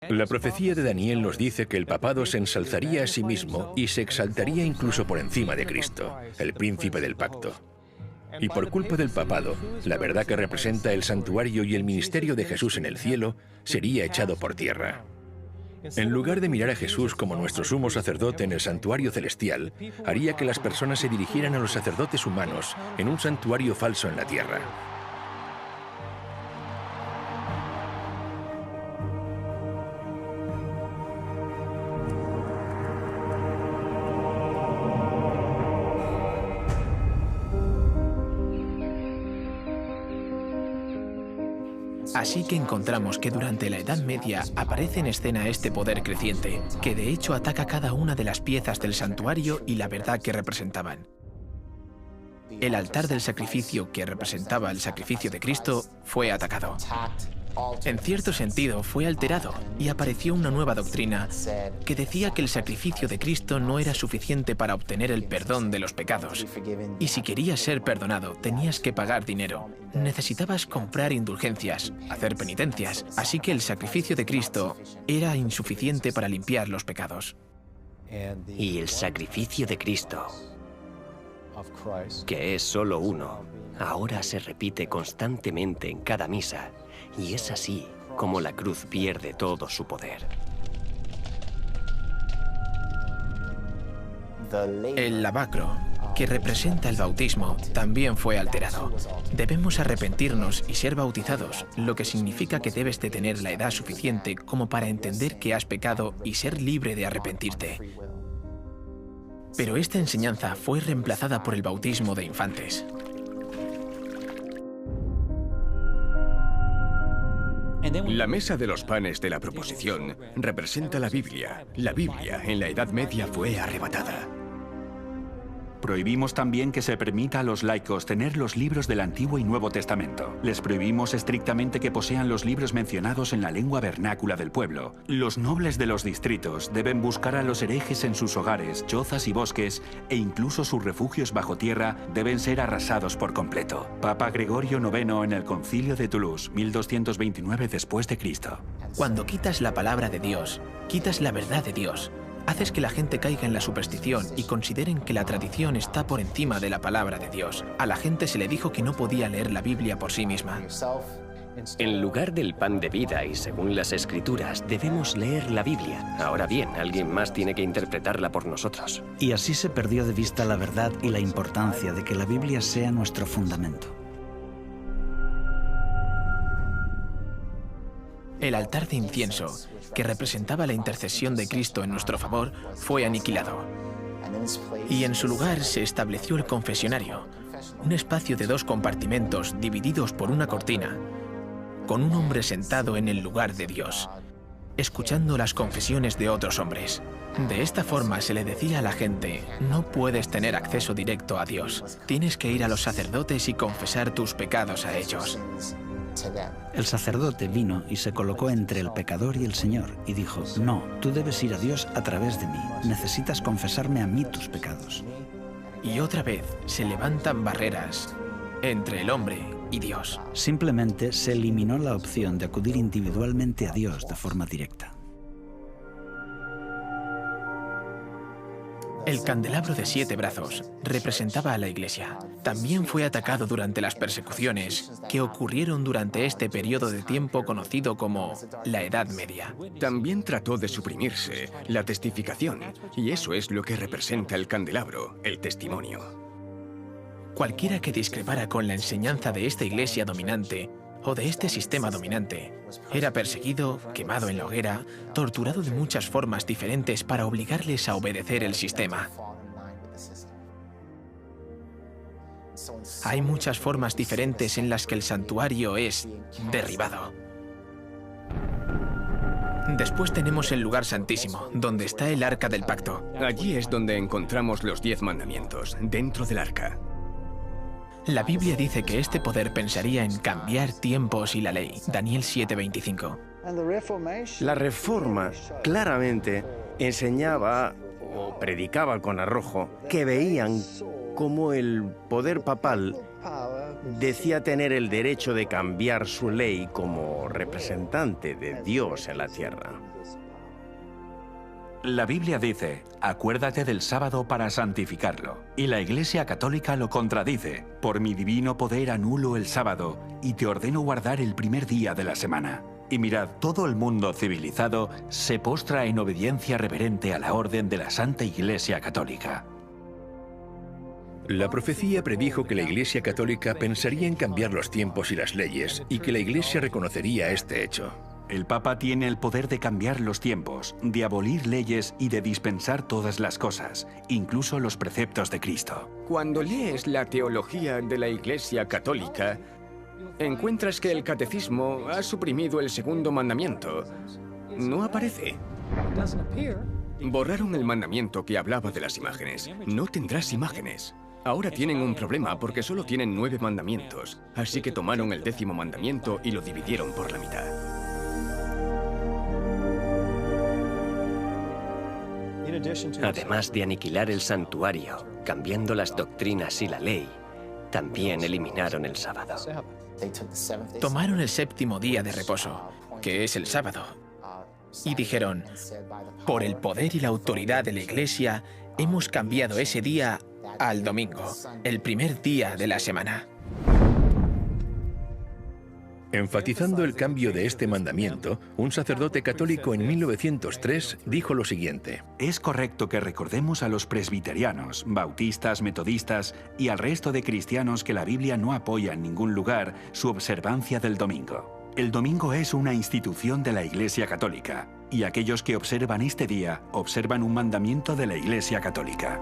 La profecía de Daniel nos dice que el papado se ensalzaría a sí mismo y se exaltaría incluso por encima de Cristo, el príncipe del pacto. Y por culpa del papado, la verdad que representa el santuario y el ministerio de Jesús en el cielo sería echado por tierra. En lugar de mirar a Jesús como nuestro sumo sacerdote en el santuario celestial, haría que las personas se dirigieran a los sacerdotes humanos en un santuario falso en la tierra. Así que encontramos que durante la Edad Media aparece en escena este poder creciente, que de hecho ataca cada una de las piezas del santuario y la verdad que representaban. El altar del sacrificio, que representaba el sacrificio de Cristo, fue atacado. En cierto sentido, fue alterado y apareció una nueva doctrina que decía que el sacrificio de Cristo no era suficiente para obtener el perdón de los pecados. Y si querías ser perdonado, tenías que pagar dinero. Necesitabas comprar indulgencias, hacer penitencias. Así que el sacrificio de Cristo era insuficiente para limpiar los pecados. Y el sacrificio de Cristo, que es solo uno, ahora se repite constantemente en cada misa. Y es así como la cruz pierde todo su poder. El lavacro, que representa el bautismo, también fue alterado. Debemos arrepentirnos y ser bautizados, lo que significa que debes de tener la edad suficiente como para entender que has pecado y ser libre de arrepentirte. Pero esta enseñanza fue reemplazada por el bautismo de infantes. La mesa de los panes de la proposición representa la Biblia. La Biblia en la Edad Media fue arrebatada. Prohibimos también que se permita a los laicos tener los libros del Antiguo y Nuevo Testamento. Les prohibimos estrictamente que posean los libros mencionados en la lengua vernácula del pueblo. Los nobles de los distritos deben buscar a los herejes en sus hogares, chozas y bosques, e incluso sus refugios bajo tierra deben ser arrasados por completo. Papa Gregorio IX en el Concilio de Toulouse, 1229 después de Cristo. Cuando quitas la palabra de Dios, quitas la verdad de Dios. Haces que la gente caiga en la superstición y consideren que la tradición está por encima de la palabra de Dios. A la gente se le dijo que no podía leer la Biblia por sí misma. En lugar del pan de vida y según las Escrituras, debemos leer la Biblia. Ahora bien, alguien más tiene que interpretarla por nosotros. Y así se perdió de vista la verdad y la importancia de que la Biblia sea nuestro fundamento. El altar de incienso, que representaba la intercesión de Cristo en nuestro favor, fue aniquilado. Y en su lugar se estableció el confesionario, un espacio de 2 compartimentos divididos por una cortina, con un hombre sentado en el lugar de Dios, escuchando las confesiones de otros hombres. De esta forma se le decía a la gente: no puedes tener acceso directo a Dios, tienes que ir a los sacerdotes y confesar tus pecados a ellos. El sacerdote vino y se colocó entre el pecador y el Señor y dijo: no, tú debes ir a Dios a través de mí, necesitas confesarme a mí tus pecados. Y otra vez se levantan barreras entre el hombre y Dios. Simplemente se eliminó la opción de acudir individualmente a Dios de forma directa. El candelabro de 7 brazos representaba a la Iglesia. También fue atacado durante las persecuciones que ocurrieron durante este periodo de tiempo conocido como la Edad Media. También trató de suprimirse la testificación, y eso es lo que representa el candelabro, el testimonio. Cualquiera que discrepara con la enseñanza de esta Iglesia dominante o de este sistema dominante era perseguido, quemado en la hoguera, torturado de muchas formas diferentes para obligarles a obedecer el sistema. Hay muchas formas diferentes en las que el santuario es derribado. Después tenemos el lugar santísimo, donde está el Arca del Pacto. Allí es donde encontramos los 10 mandamientos, dentro del arca. La Biblia dice que este poder pensaría en cambiar tiempos y la ley. Daniel 7:25. La Reforma claramente enseñaba o predicaba con arrojo que veían cómo el poder papal decía tener el derecho de cambiar su ley como representante de Dios en la tierra. La Biblia dice, acuérdate del sábado para santificarlo. Y la Iglesia Católica lo contradice, por mi divino poder anulo el sábado y te ordeno guardar el primer día de la semana. Y mirad, todo el mundo civilizado se postra en obediencia reverente a la orden de la Santa Iglesia Católica. La profecía predijo que la Iglesia Católica pensaría en cambiar los tiempos y las leyes, y que la Iglesia reconocería este hecho. El Papa tiene el poder de cambiar los tiempos, de abolir leyes y de dispensar todas las cosas, incluso los preceptos de Cristo. Cuando lees la teología de la Iglesia Católica, encuentras que el catecismo ha suprimido el segundo mandamiento. No aparece. Borraron el mandamiento que hablaba de las imágenes. No tendrás imágenes. Ahora tienen un problema porque solo tienen 9 mandamientos. Así que tomaron el 10º mandamiento y lo dividieron por la mitad. Además de aniquilar el santuario, cambiando las doctrinas y la ley, también eliminaron el sábado. Tomaron el 7º día de reposo, que es el sábado, y dijeron, por el poder y la autoridad de la Iglesia, hemos cambiado ese día al domingo, el primer día de la semana. Enfatizando el cambio de este mandamiento, un sacerdote católico en 1903 dijo lo siguiente: Es correcto que recordemos a los presbiterianos, bautistas, metodistas y al resto de cristianos que la Biblia no apoya en ningún lugar su observancia del domingo. El domingo es una institución de la Iglesia Católica, y aquellos que observan este día observan un mandamiento de la Iglesia Católica.